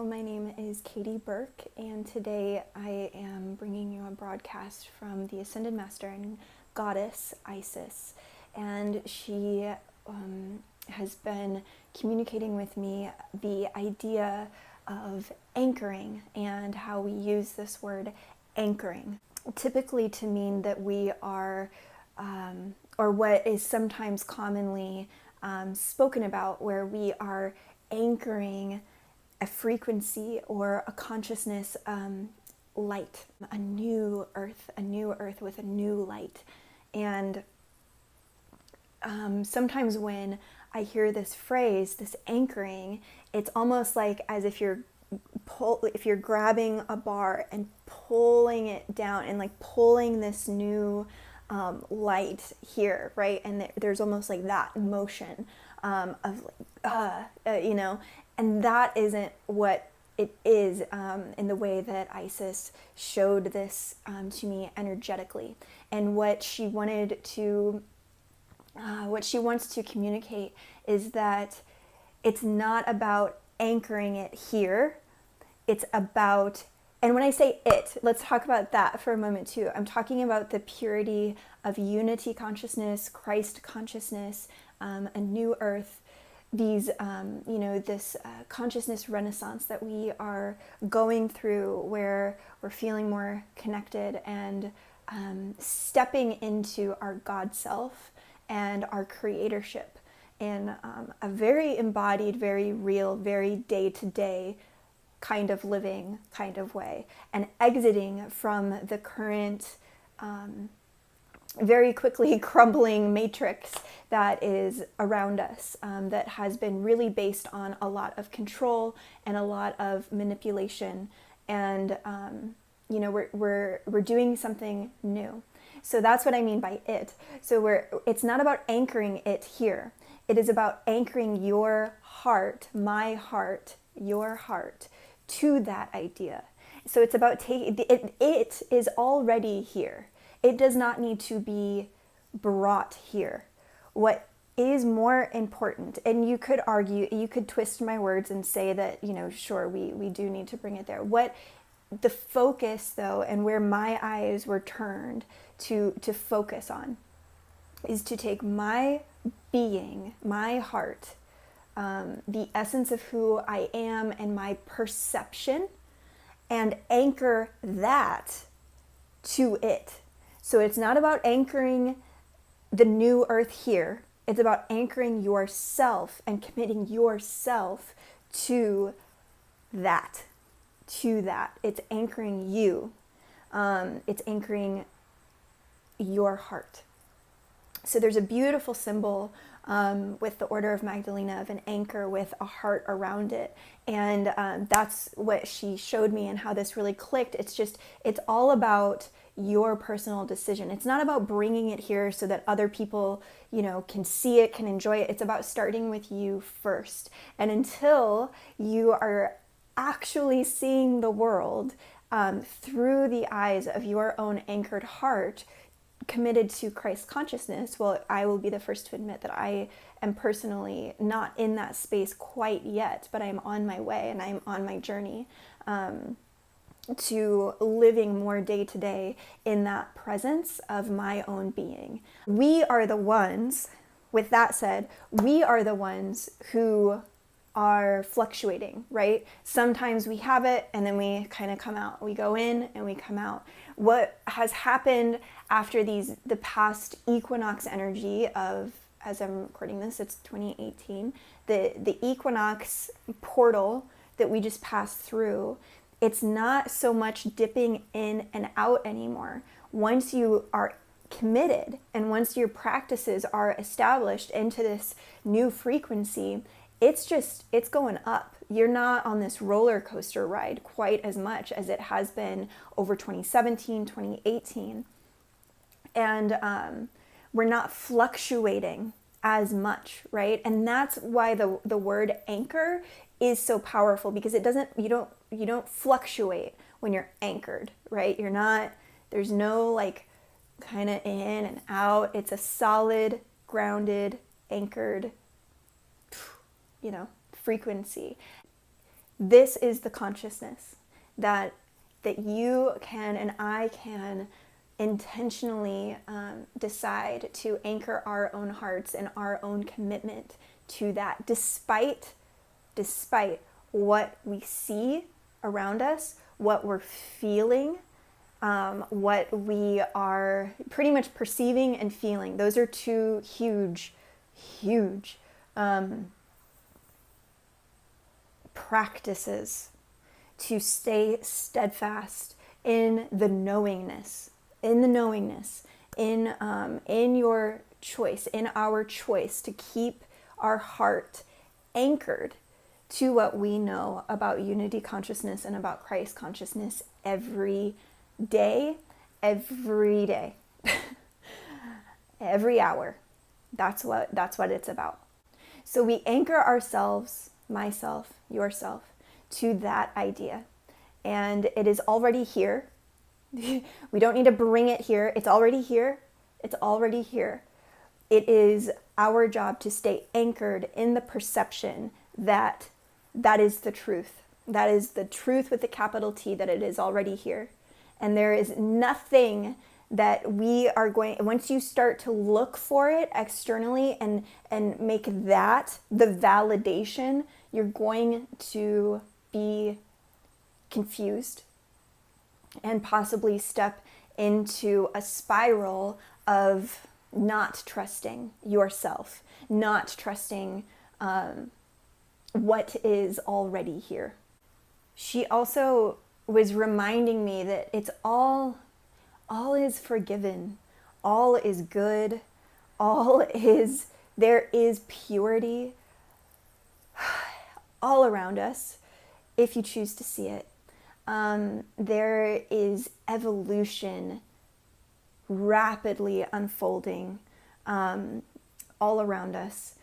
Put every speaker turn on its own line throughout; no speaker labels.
my name is Katie Burke, and today I am bringing you a broadcast from the Ascended Master and Goddess Isis. And she has been communicating with me the idea of anchoring and how we use this word anchoring, typically to mean that we are, or what is sometimes commonly spoken about, where we are anchoring a frequency or a consciousness light, a new earth with a new light. And sometimes when I hear this phrase, this anchoring, it's almost like as if you're grabbing a bar and pulling it down and like pulling this new light here, right? And there's almost like that motion of like, and that isn't what it is in the way that Isis showed this to me energetically. And what she wanted to, what she wants to communicate is that it's not about anchoring it here. It's about, and when I say it, let's talk about that for a moment too. I'm talking about the purity of unity consciousness, Christ consciousness, a new earth, these, this consciousness renaissance that we are going through, where we're feeling more connected and stepping into our God self and our creatorship in a very embodied, very real, very day-to-day kind of living kind of way, and exiting from the current very quickly crumbling matrix that is around us, that has been really based on a lot of control and a lot of manipulation. And we're doing something new. So that's what I mean by it. So it's not about anchoring it here. It is about anchoring your heart, my heart, your heart, to that idea. So it's about taking it. It is already here. It does not need to be brought here. What is more important, and you could argue, you could twist my words and say that, sure, we do need to bring it there. What the focus, though, and where my eyes were turned to focus on, is to take my being, my heart, the essence of who I am and my perception, and anchor that to it. So it's not about anchoring the new earth here. It's about anchoring yourself and committing yourself to that. It's anchoring you. It's anchoring your heart. So there's a beautiful symbol with the Order of Magdalena of an anchor with a heart around it. And that's what she showed me and how this really clicked. It's all about your personal decision. It's not about bringing it here so that other people, can see it, can enjoy it. It's about starting with you first. And until you are actually seeing the world through the eyes of your own anchored heart, committed to Christ consciousness, well, I will be the first to admit that I am personally not in that space quite yet, but I'm on my way and I'm on my journey to living more day to day in that presence of my own being. We are the ones, with that said, we are the ones who are fluctuating, right? Sometimes we have it and then we kind of come out. We go in and we come out. What has happened after the past equinox energy of, as I'm recording this, it's 2018, the equinox portal that we just passed through, it's not so much dipping in and out anymore. Once you are committed and once your practices are established into this new frequency, it's going up. You're not on this roller coaster ride quite as much as it has been over 2017, 2018. And we're not fluctuating as much, right? And that's why the word anchor is so powerful, because you don't fluctuate when you're anchored, right? There's no like kind of in and out. It's a solid, grounded, anchored, frequency. This is the consciousness that you can and I can intentionally decide to anchor our own hearts and our own commitment to that, despite what we see around us, what we're feeling, what we are pretty much perceiving and feeling. Those are two huge practices to stay steadfast in the knowingness, in your choice, in our choice to keep our heart anchored to what we know about unity consciousness and about Christ consciousness every day, every hour. That's what it's about. So we anchor ourselves, myself, yourself, to that idea. And it is already here. We don't need to bring it here. It's already here. It's already here. It is our job to stay anchored in the perception that that is the truth. That is the truth with the capital T, that it is already here. And there is nothing that we are going, once you start to look for it externally and make that the validation, you're going to be confused and possibly step into a spiral of not trusting yourself, not trusting what is already here. She also was reminding me that it's all is forgiven, all is good, there is purity all around us if you choose to see it. There is evolution rapidly unfolding all around us.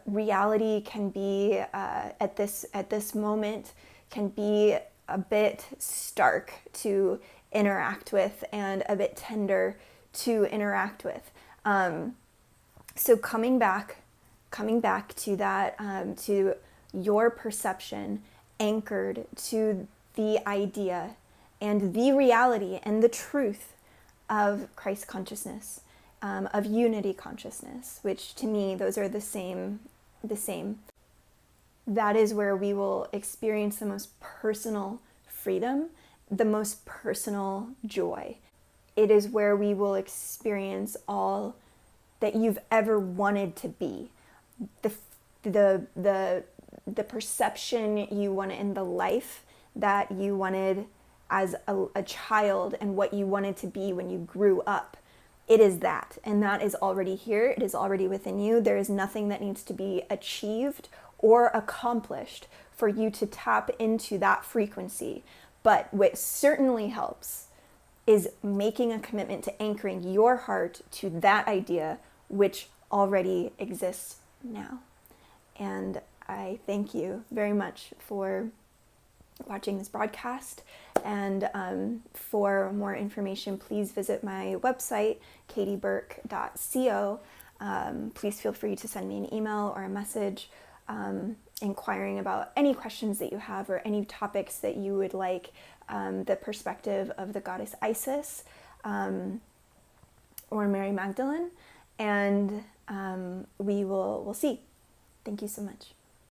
Reality can be at this moment can be a bit stark to interact with and a bit tender to interact with. So coming back to that, to your perception anchored to the idea and the reality and the truth of Christ consciousness, of unity consciousness, which to me, those are the same. That is where we will experience the most personal freedom, the most personal joy. It is where we will experience all that you've ever wanted to be. The perception you wanted in the life that you wanted as a child and what you wanted to be when you grew up. It is that, and that is already here. It is already within you. There is nothing that needs to be achieved or accomplished for you to tap into that frequency. But what certainly helps is making a commitment to anchoring your heart to that idea which already exists now. And I thank you very much for watching this broadcast. And for more information, please visit my website, katieburke.co. Please feel free to send me an email or a message inquiring about any questions that you have or any topics that you would like the perspective of the goddess Isis or Mary Magdalene. And we'll see. Thank you so much.